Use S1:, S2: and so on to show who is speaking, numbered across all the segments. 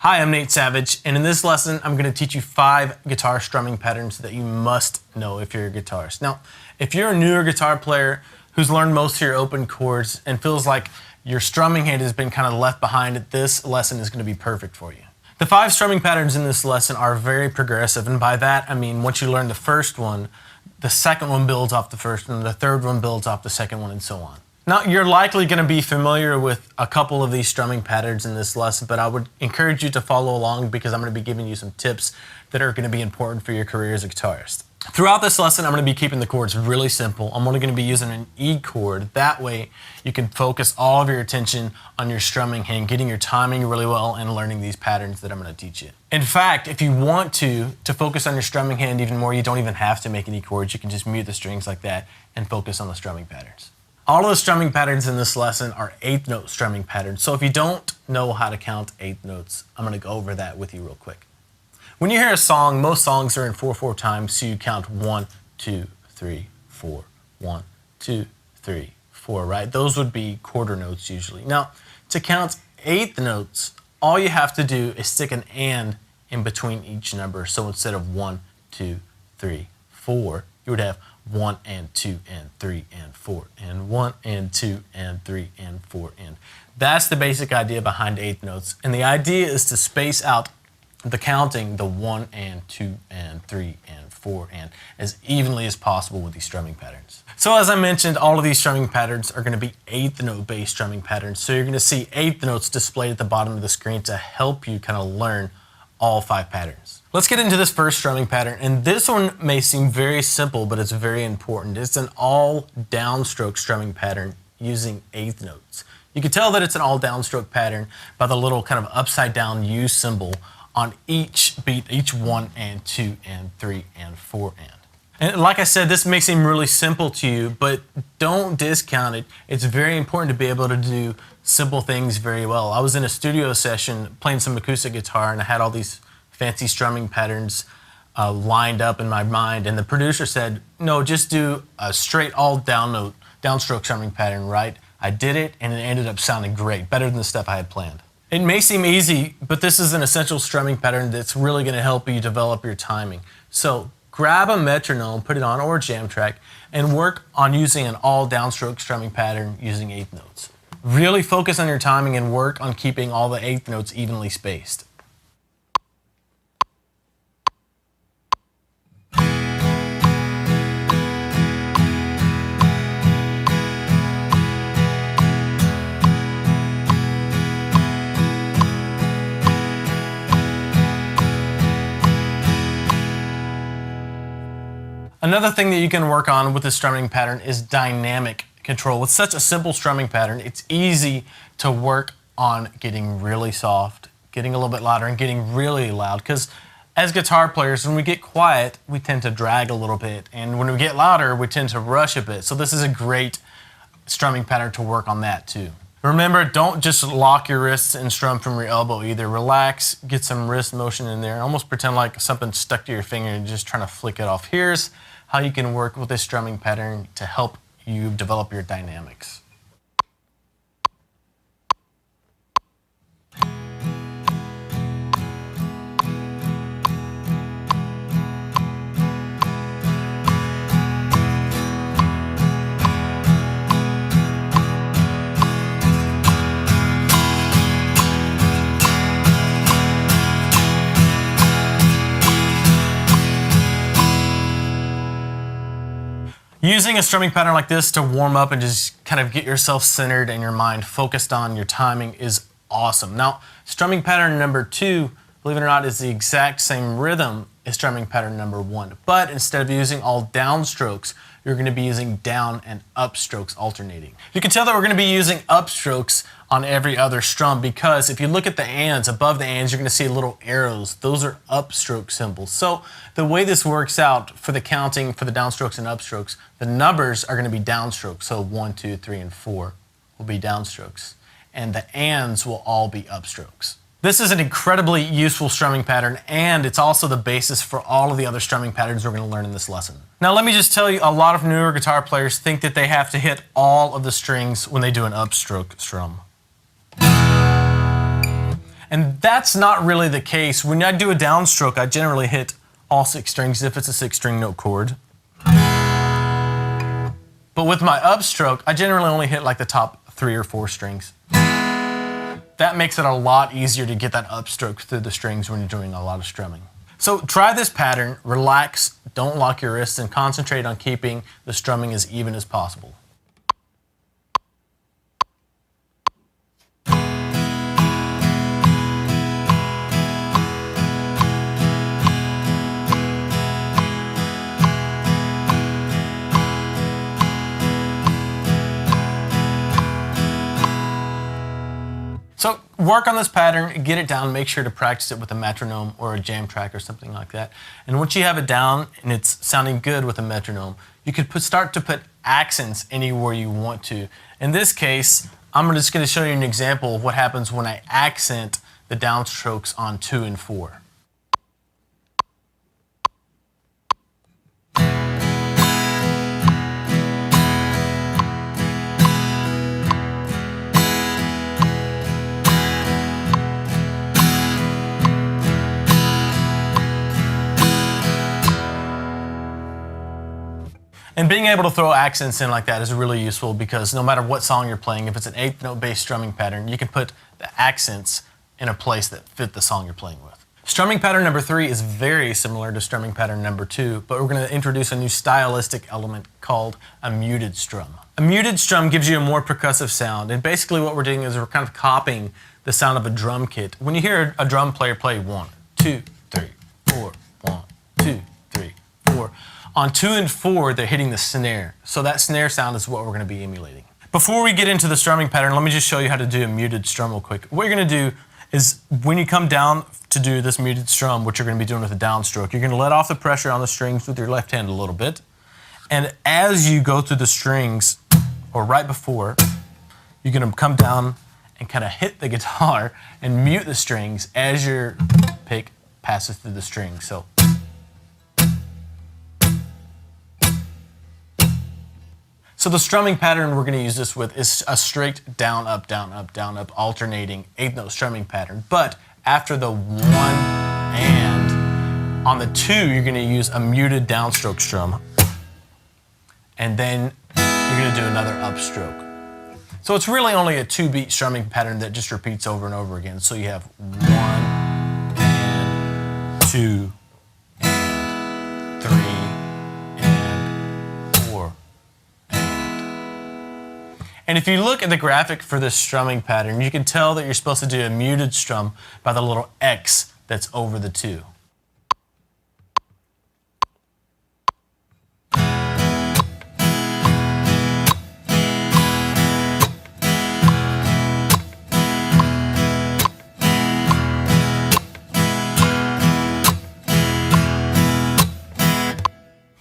S1: Hi, I'm Nate Savage, and in this lesson, I'm going to teach you 5 guitar strumming patterns that you must know if you're a guitarist. Now, if you're a newer guitar player who's learned most of your open chords and feels like your strumming hand has been kind of left behind, this lesson is going to be perfect for you. The 5 strumming patterns in this lesson are very progressive, and by that I mean once you learn the first one, the second one builds off the first one, the third one builds off the second one, and so on. Now, you're likely going to be familiar with a couple of these strumming patterns in this lesson, but I would encourage you to follow along because I'm going to be giving you some tips that are going to be important for your career as a guitarist. Throughout this lesson, I'm going to be keeping the chords really simple. I'm only going to be using an E chord. That way, you can focus all of your attention on your strumming hand, getting your timing really well, and learning these patterns that I'm going to teach you. In fact, if you want to focus on your strumming hand even more, you don't even have to make any chords. You can just mute the strings like that and focus on the strumming patterns. All of the strumming patterns in this lesson are 8th note strumming patterns. So if you don't know how to count 8th notes, I'm going to go over that with you real quick. When you hear a song, most songs are in 4/4 time, so you count 1, 2, 3, 4, 1, 2, 3, 4, right? Those would be quarter notes usually. Now, to count 8th notes, all you have to do is stick an and in between each number. So instead of 1, 2, 3, 4, you would have 1 and 2 and 3 and 4 and 1 and 2 and 3 and 4 and. That's the basic idea behind 8th notes. And the idea is to space out the counting, the 1 and 2 and 3 and 4 and, as evenly as possible with these strumming patterns. So as I mentioned, all of these strumming patterns are going to be 8th note based strumming patterns. So you're going to see 8th notes displayed at the bottom of the screen to help you kind of learn all 5 patterns. Let's get into this first strumming pattern, and this one may seem very simple, but it's very important. It's an all downstroke strumming pattern using 8th notes. You can tell that it's an all downstroke pattern by the little kind of upside down U symbol on each beat, each 1 and 2 and 3 and 4 and. And like I said, this may seem really simple to you, but don't discount it. It's very important to be able to do simple things very well. I was in a studio session playing some acoustic guitar, and I had all these fancy strumming patterns lined up in my mind, and the producer said, no, just do a straight all downstroke strumming pattern, right? I did it, and it ended up sounding great, better than the stuff I had planned. It may seem easy, but this is an essential strumming pattern that's really going to help you develop your timing. So grab a metronome, put it on, or a jam track, and work on using an all downstroke strumming pattern using 8th notes. Really focus on your timing and work on keeping all the 8th notes evenly spaced. Another thing that you can work on with this strumming pattern is dynamic control. With such a simple strumming pattern, it's easy to work on getting really soft, getting a little bit louder, and getting really loud. Because as guitar players, when we get quiet, we tend to drag a little bit. And when we get louder, we tend to rush a bit. So this is a great strumming pattern to work on that too. Remember, don't just lock your wrists and strum from your elbow either. Relax, get some wrist motion in there. Almost pretend like something stuck to your finger and just trying to flick it off. Here's how you can work with this strumming pattern to help you develop your dynamics. Using a strumming pattern like this to warm up and just kind of get yourself centered and your mind focused on your timing is awesome. Now, strumming pattern number 2, believe it or not, is the exact same rhythm as strumming pattern number 1. But instead of using all downstrokes, you're going to be using down and up strokes alternating. You can tell that we're going to be using upstrokes on every other strum because if you look at the ands, above the ands, you're going to see little arrows. Those are upstroke symbols. So the way this works out for the counting for the downstrokes and upstrokes, the numbers are going to be downstrokes. So 1, 2, 3, and 4 will be downstrokes. And the ands will all be upstrokes. This is an incredibly useful strumming pattern, and it's also the basis for all of the other strumming patterns we're going to learn in this lesson. Now let me just tell you, a lot of newer guitar players think that they have to hit all of the strings when they do an upstroke strum. And that's not really the case. When I do a downstroke, I generally hit all 6 strings if it's a 6-string note chord. But with my upstroke, I generally only hit like the top 3 or 4 strings. That makes it a lot easier to get that upstroke through the strings when you're doing a lot of strumming. So try this pattern, relax, don't lock your wrists, and concentrate on keeping the strumming as even as possible. So work on this pattern, get it down, make sure to practice it with a metronome or a jam track or something like that. And once you have it down and it's sounding good with a metronome, you could start to put accents anywhere you want to. In this case, I'm just going to show you an example of what happens when I accent the downstrokes on 2 and 4. And being able to throw accents in like that is really useful because no matter what song you're playing, if it's an 8th note based strumming pattern, you can put the accents in a place that fit the song you're playing with. Strumming pattern number 3 is very similar to strumming pattern number 2, but we're going to introduce a new stylistic element called a muted strum. A muted strum gives you a more percussive sound, and basically what we're doing is we're kind of copying the sound of a drum kit. When you hear a drum player play 1, 2, 3, 4, 1, 2, 3, 4, on 2 and 4, they're hitting the snare. So that snare sound is what we're going to be emulating. Before we get into the strumming pattern, let me just show you how to do a muted strum real quick. What you're going to do is when you come down to do this muted strum, what you're going to be doing with a downstroke, you're going to let off the pressure on the strings with your left hand a little bit. And as you go through the strings, or right before, you're going to come down and kind of hit the guitar and mute the strings as your pick passes through the strings. So the strumming pattern we're going to use this with is a straight down, up, down, up, down, up, alternating 8th note strumming pattern. But after the 1 and, on the 2, you're going to use a muted downstroke strum. And then you're going to do another upstroke. So it's really only a 2-beat strumming pattern that just repeats over and over again. So you have 1 and 2 and 3 and 4. And if you look at the graphic for this strumming pattern, you can tell that you're supposed to do a muted strum by the little X that's over the 2.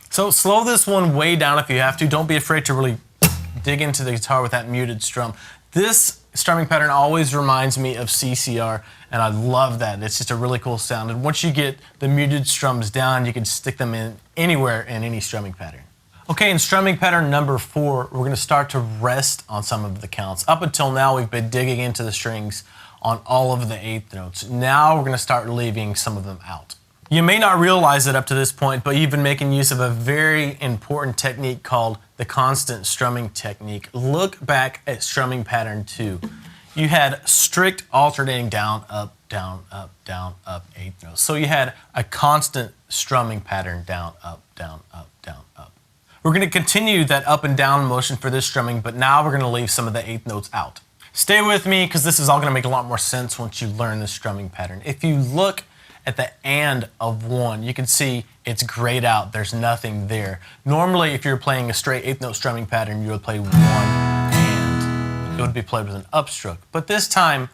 S1: So slow this one way down if you have to. Don't be afraid to really dig into the guitar with that muted strum. This strumming pattern always reminds me of CCR, and I love that. It's just a really cool sound. And once you get the muted strums down, you can stick them in anywhere in any strumming pattern. Okay, in strumming pattern number 4, we're going to start to rest on some of the counts. Up until now, we've been digging into the strings on all of the 8th notes. Now we're going to start leaving some of them out. You may not realize it up to this point, but you've been making use of a very important technique called the constant strumming technique. Look back at strumming pattern 2. You had strict alternating down, up, 8th notes. So you had a constant strumming pattern down, up, down, up, down, up. We're going to continue that up and down motion for this strumming, but now we're going to leave some of the 8th notes out. Stay with me because this is all going to make a lot more sense once you learn this strumming pattern. If you look at the and of 1, you can see it's grayed out. There's nothing there. Normally, if you're playing a straight 8th note strumming pattern, you would play 1 and. It would be played with an upstroke. But this time,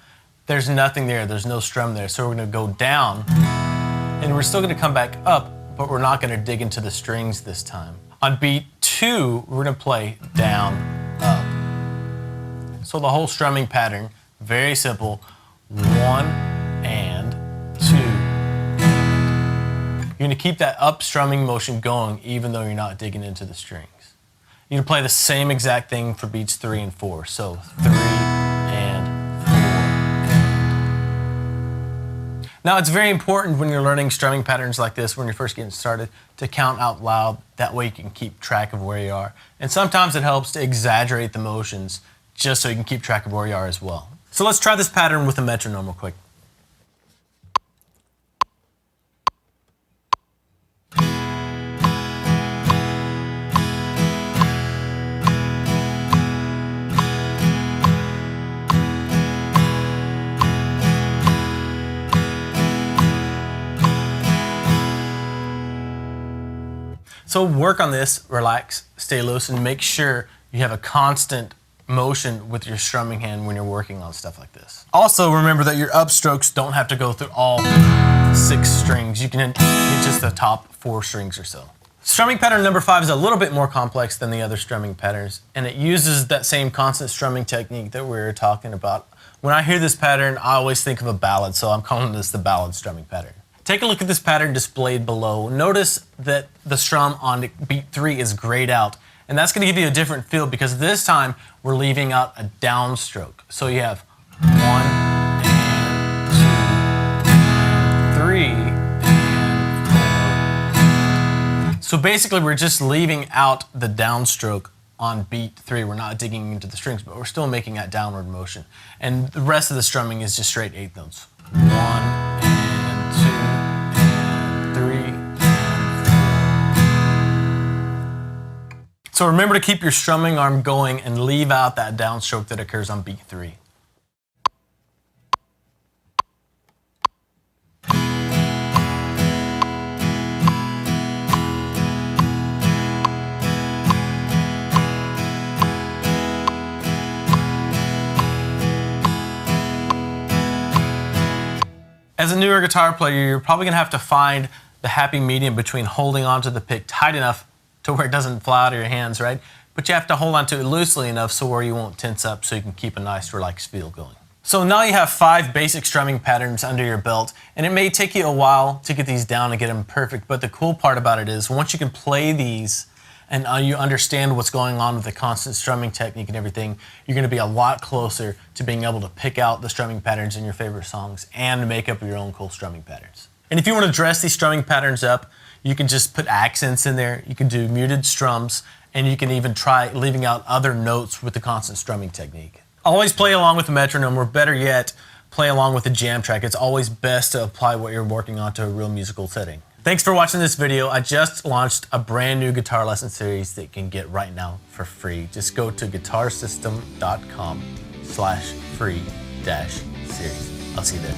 S1: there's nothing there. There's no strum there. So we're going to go down, and we're still going to come back up, but we're not going to dig into the strings this time. On beat 2, we're going to play down, up. So the whole strumming pattern, very simple. 1 and 2. You're going to keep that up strumming motion going even though you're not digging into the strings. You're going to play the same exact thing for beats 3 and 4. So 3 and 4. Now, it's very important when you're learning strumming patterns like this, when you're first getting started, to count out loud. That way you can keep track of where you are. And sometimes it helps to exaggerate the motions just so you can keep track of where you are as well. So let's try this pattern with a metronome real quick. So work on this, relax, stay loose, and make sure you have a constant motion with your strumming hand when you're working on stuff like this. Also, remember that your upstrokes don't have to go through all 6 strings. You can hit just the top 4 strings or so. Strumming pattern number 5 is a little bit more complex than the other strumming patterns, and it uses that same constant strumming technique that we were talking about. When I hear this pattern, I always think of a ballad, so I'm calling this the ballad strumming pattern. Take a look at this pattern displayed below. Notice that the strum on beat 3 is grayed out, and that's going to give you a different feel because this time we're leaving out a downstroke. So you have 1 and 2 and 3 and 4. So basically we're just leaving out the downstroke on beat 3. We're not digging into the strings, but we're still making that downward motion. And the rest of the strumming is just straight 8th notes. 1 and 2 and 3. So remember to keep your strumming arm going and leave out that downstroke that occurs on beat 3. As a newer guitar player, you're probably going to have to find the happy medium between holding onto the pick tight enough to where it doesn't fly out of your hands, right? But you have to hold onto it loosely enough so where you won't tense up so you can keep a nice relaxed feel going. So now you have 5 basic strumming patterns under your belt, and it may take you a while to get these down and get them perfect, but the cool part about it is once you can play these and you understand what's going on with the constant strumming technique and everything, you're going to be a lot closer to being able to pick out the strumming patterns in your favorite songs and make up your own cool strumming patterns. And if you want to dress these strumming patterns up, you can just put accents in there, you can do muted strums, and you can even try leaving out other notes with the constant strumming technique. Always play along with the metronome, or better yet, play along with the jam track. It's always best to apply what you're working on to a real musical setting. Thanks for watching this video. I just launched a brand new guitar lesson series that you can get right now for free. Just go to guitarsystem.com/free-series. I'll see you there.